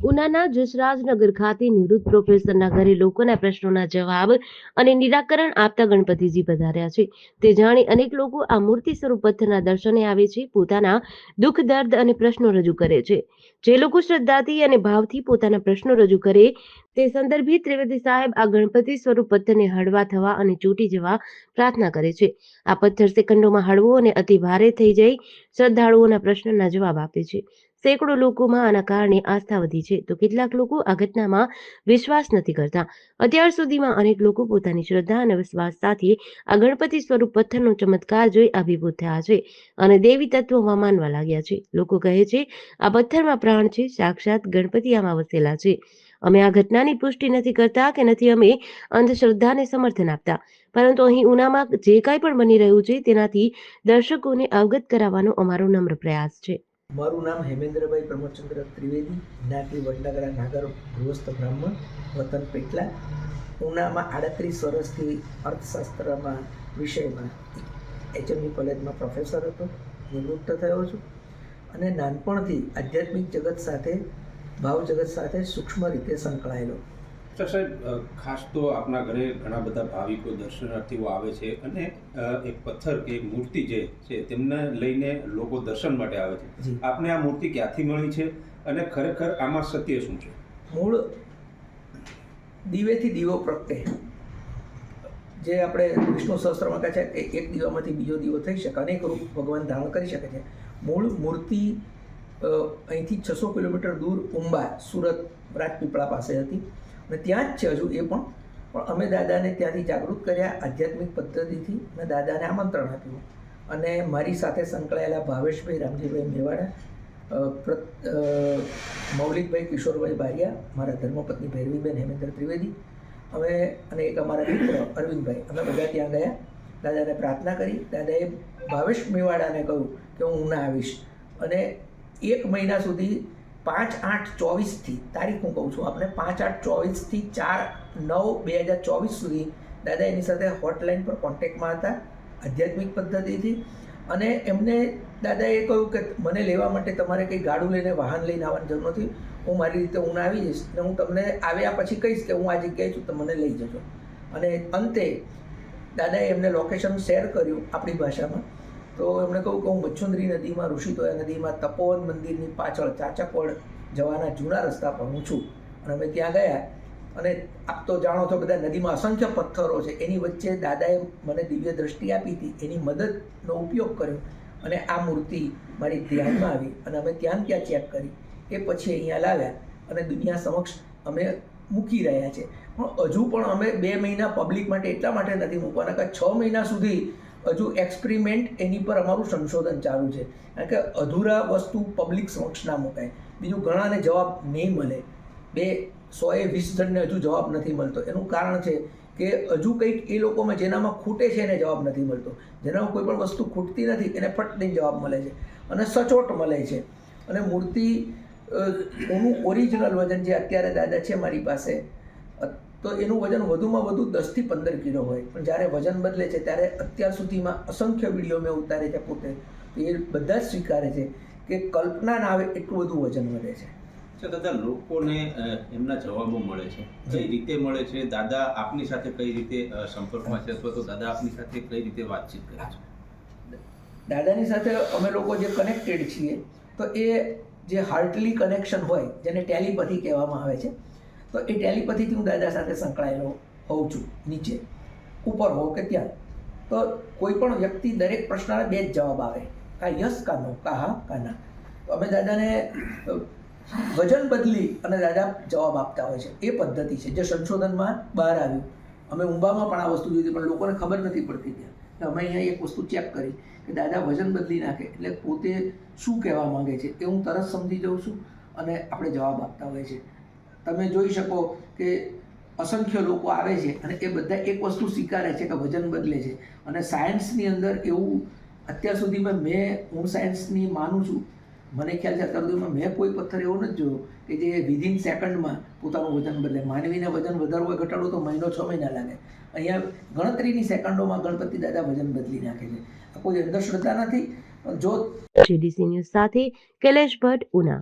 ઉનાના જસરાજનગર ખાતે નિવૃત્ત પ્રોફેસરના ઘરે લોકોના પ્રશ્નોના જવાબ અને નિરાકરણ આપતા ગણપતિજી પધાર્યા છે. તે જાણી અનેક લોકો આ મૂર્તિ સ્વરૂપ પથ્થરના દર્શને આવે છે, પોતાના દુઃખ દર્દ અને પ્રશ્નો રજૂ કરે છે. જે લોકો શ્રદ્ધાથી અને ભાવથી પોતાના પ્રશ્નો રજૂ કરે તે સંદર્ભિત ત્રિવેદી સાહેબ આ ગણપતિ સ્વરૂપ પથ્થરને હળવા થવા અને ચોટી જવા પ્રાર્થના કરે છે. આ પથ્થર સેકન્ડોમાં હળવો અને અતિ ભારે થઈ જઈ શ્રદ્ધાળુઓના પ્રશ્નના જવાબ આપે છે. સેંકડો લોકોમાં આના કારણે આસ્થા વધી છે, તો કેટલાક લોકો આ ઘટનામાં વિશ્વાસ નથી કરતા. અત્યાર સુધીમાં અનેક લોકો પોતાની શ્રદ્ધા અને વિશ્વાસ સાથે આ ગણપતિ સ્વરૂપ પથ્થરનો ચમત્કાર જોઈ અભિભૂત થયા છે અને દેવી તત્વોમાં માનવા લાગ્યા છે. લોકો કહે છે આ પથ્થરમાં પ્રાણ છે, સાક્ષાત ગણપતિ આમાં વસેલા છે. અમે આ ઘટનાની પુષ્ટિ નથી કરતા કે નથી અમે અંધશ્રદ્ધાને સમર્થન આપતા, પરંતુ અહીં ઉનામાં જે કાંઈ પણ બની રહ્યું છે તેનાથી દર્શકોને અવગત કરાવવાનો અમારો નમ્ર પ્રયાસ છે. મારું નામ હેમેન્દ્રભાઈ પ્રમોદચંદ્ર ત્રિવેદી, જ્ઞાતિ વડનગરા નાગર, ગૃહસ્થ બ્રાહ્મણ, વતન પેટલા. ઉનામાં 38 વર્ષથી અર્થશાસ્ત્રમાં વિષયમાં HME કોલેજમાં પ્રોફેસર હતો, નિવૃત્ત થયો છું અને નાનપણથી આધ્યાત્મિક જગત સાથે, ભાવ જગત સાથે સૂક્ષ્મ રીતે સંકળાયેલો. તો સાહેબ, ખાસ તો આપના ઘરે ઘણા બધા ભાવિકો દર્શનાર્થીઓ આવે છે અને એક પથ્થર કે એક મૂર્તિ જે છે તેમને લઈને લોકો દર્શન માટે આવે છે. આપને આ મૂર્તિ ક્યાંથી મળી છે અને ખરેખર આમાં સત્ય શું છે? મૂળ દીવેથી દીવો પ્રગટે, જે આપણે વિષ્ણુ સહસ્ત્રમાં કહે છે કે એક દીવામાંથી બીજો દીવો થઈ શકે, અનેક રૂપ ભગવાન ધારણ કરી શકે છે. મૂળ મૂર્તિ અહીંથી 600 કિલોમીટર દૂર ઉંબા, સુરત રાજપીપળા પાસે હતી અને ત્યાં જ છે હજુ એ પણ અમે દાદાને ત્યાંથી જાગૃત કર્યા આધ્યાત્મિક પદ્ધતિથી અને દાદાને આમંત્રણ આપ્યું. અને મારી સાથે સંકળાયેલા ભાવેશભાઈ રામજીભાઈ મેવાડા, મૌલિકભાઈ કિશોરભાઈ બારિયા, મારા ધર્મપત્ની ભૈરવીબેન હેમેન્દ્ર ત્રિવેદી, અમે અને એક અમારા મિત્ર અરવિંદભાઈ, અમે બધા ત્યાં ગયા, દાદાને પ્રાર્થના કરી. દાદાએ ભાવેશ મેવાડાને કહ્યું કે હું ઉના આવીશ અને 1 મહિના સુધી 5/8/24 તારીખ હું કહું છું આપણે, 5/8/24 4/9/2024 સુધી દાદા એની સાથે હોટલાઇન પર કોન્ટેક્ટમાં હતા આધ્યાત્મિક પદ્ધતિથી. અને એમને દાદાએ કહ્યું કે મને લેવા માટે તમારે કંઈ ગાડું લઈને, વાહન લઈને આવવાની જરૂર નથી, હું મારી રીતે હું આવી જઈશ અને હું તમને આવ્યા પછી કહીશ કે હું આ જગ્યાએ છું, તો મને લઈ જજો. અને અંતે દાદાએ એમને લોકેશન શેર કર્યું આપણી ભાષામાં. તો એમણે કહ્યું કે હું મચ્છુંદરી નદીમાં, ઋષિતોયા નદીમાં તપોવન મંદિરની પાછળ ચાચાપોળ જવાના જૂના રસ્તા પર હું છું. અને અમે ત્યાં ગયા અને આપ તો જાણો છો બધા, નદીમાં અસંખ્ય પથ્થરો છે, એની વચ્ચે દાદાએ મને દિવ્ય દ્રષ્ટિ આપી હતી, એની મદદનો ઉપયોગ કર્યો અને આ મૂર્તિ મારી ધ્યાનમાં આવી અને અમે ત્યાં ચેક કરી. એ પછી અહીંયા લાવ્યા અને દુનિયા સમક્ષ અમે મૂકી રહ્યા છે. પણ હજુ પણ અમે 2 મહિના પબ્લિક માટે એટલા માટે નથી મૂકવાના કે 6 મહિના સુધી હજુ એક્સપેરિમેન્ટ એની પર અમારું સંશોધન ચાલુ છે. કારણ કે અધૂરા વસ્તુ પબ્લિક સમક્ષ ના મુકાય. બીજું, ઘણાને જવાબ નહીં મળે, 120 જણને હજુ જવાબ નથી મળતો. એનું કારણ છે કે હજુ કંઈક એ લોકોમાં જેનામાં ખૂટે છે એને જવાબ નથી મળતો. જેનામાં કોઈ પણ વસ્તુ ખૂટતી નથી એને ફટ દઈને જવાબ મળે છે અને સચોટ મળે છે. અને મૂર્તિ એનું ઓરિજિનલ વજન જે અત્યારે દાદા છે મારી પાસે, તો એનું વજન વધુમાં વધુ 10 થી 15 કિલો હોય. પણ જ્યારે વજન બદલે છે ત્યારે અત્યાર સુધીમાં અસંખ્ય વિડીયો મેં ઉતારે છે પોતે, તો એ બધા જ સ્વીકારે છે કે કલ્પના ના આવે એટલું બધું વજન વધે છે. દાદા, લોકોને એમના જવાબો મળે છે, કઈ રીતે મળે છે? દાદા આપની સાથે કઈ રીતે સંપર્કમાં છે, અથવા તો દાદા આપની સાથે કઈ રીતે વાતચીત કરે છે? દાદાની સાથે અમે લોકો જે કનેક્ટેડ છીએ, તો એ જે હાર્ટલી કનેક્શન હોય, જેને ટેલિપથી કહેવામાં આવે છે, તો એ ટેલિપથીથી હું દાદા સાથે સંકળાયેલો હોઉં છું. નીચે ઉપર હોઉં કે ત્યાં, તો કોઈ પણ વ્યક્તિ દરેક પ્રશ્નના 2 જ જવાબ આવે, કા યસ કા નો, કા હા કા ના. તો અમે દાદાને વજન બદલી અને દાદા જવાબ આપતા હોય છે. એ પદ્ધતિ છે જે સંશોધનમાં બહાર આવ્યું. અમે ઉંબામાં પણ આ વસ્તુ જોઈ હતી, પણ લોકોને ખબર નથી પડતી ત્યાં. તો અમે અહીંયા એક વસ્તુ ચેક કરી કે દાદા વજન બદલી નાખે એટલે પોતે શું કહેવા માંગે છે એ હું તરત સમજી જાઉં છું અને આપણે જવાબ આપતા હોય છે. તમે જોઈ શકો કે અસંખ્ય લોકો આવે છે અને એ બધા એક વસ્તુ સ્વીકારે છે કે વજન બદલે છે. અને સાયન્સની અંદર એવું અત્યાર સુધીમાં હું સાયન્સની માનું છું, મને ખ્યાલ છે અત્યાર સુધીમાં મેં કોઈ પથ્થર એવો નથી જોયો કે જે વિધિન સેકન્ડમાં પોતાનું વજન બદલે. માનવીને વજન વધારવું હોય, ઘટાડવું તો મહિનો 6 મહિના લાગે. અહીંયા ગણતરીની સેકન્ડોમાં ગણપતિ દાદા વજન બદલી નાખે છે. આ કોઈ અંધશ્રદ્ધા નથી. જો GDC ન્યૂઝ સાથે કૈલેશ ભટ્ટ, ઉના.